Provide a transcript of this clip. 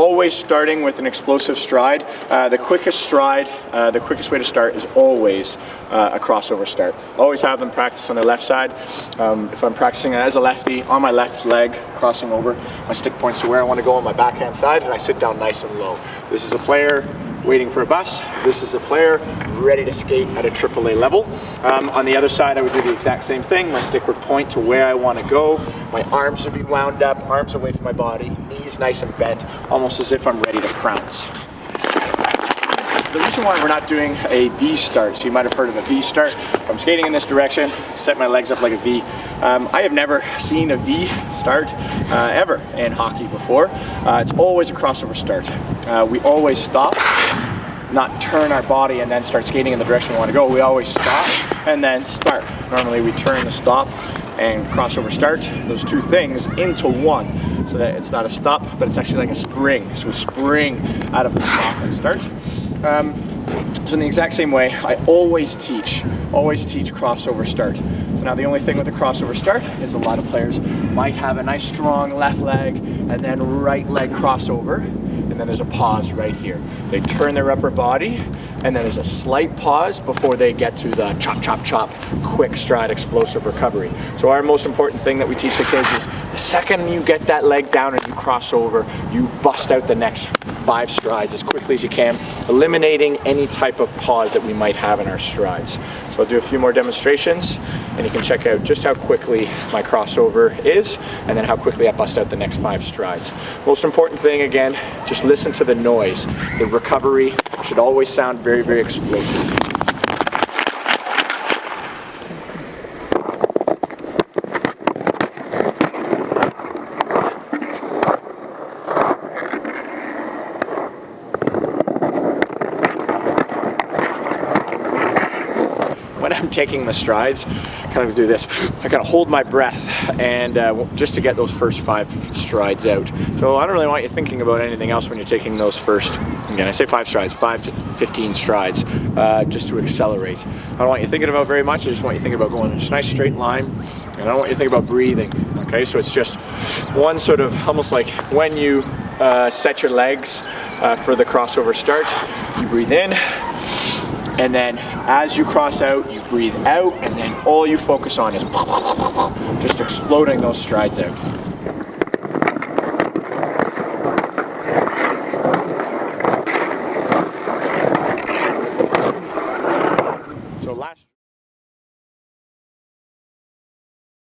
Always starting with an explosive stride. The quickest way to start is always a crossover start. Always have them practice on their left side. If I'm practicing as a lefty, on my left leg, crossing over, my stick points to where I want to go on my backhand side, and I sit down nice and low. This is a player waiting for a bus. This is a player ready to skate at a AAA level. On the other side, I would do the exact same thing. My stick would point to where I want to go. My arms would be wound up, arms away from my body, knees nice and bent, almost as if I'm ready to pounce. The reason why we're not doing a V start, so you might have heard of a V start. If I'm skating in this direction, set my legs up like a V. I have never seen a V start ever in hockey before. It's always a crossover start. We always stop, not turn our body and then start skating in the direction we want to go. We always stop and then start. Normally we turn the stop and crossover start, those two things, into one, so that it's not a stop, but it's actually like a spring. So we spring out of the stop and start. So in the exact same way, I always teach crossover start. So now the only thing with the crossover start is a lot of players might have a nice strong left leg and then right leg crossover, and then there's a pause right here. They turn their upper body, and then there's a slight pause before they get to the chop, chop, chop, quick stride, explosive recovery. So our most important thing that we teach the kids is the second you get that leg down and you cross over, you bust out the next 5 strides as quickly as you can, eliminating any type of pause that we might have in our strides. So I'll do a few more demonstrations, and you can check out just how quickly my crossover is, and then how quickly I bust out the next 5 strides. Most important thing, again, just listen to the noise. The recovery should always sound very, very explosive. When I'm taking the strides, I kind of do this. I kind of hold my breath, and just to get those first 5 strides out. So I don't really want you thinking about anything else when you're taking those first, again, I say 5 strides, 5 to 15 strides, just to accelerate. I don't want you thinking about very much. I just want you thinking about going in a nice straight line, and I don't want you to think about breathing. Okay, so it's just one sort of, almost like when you set your legs for the crossover start, you breathe in, and then as you cross out, you breathe out, and then all you focus on is just exploding those strides out.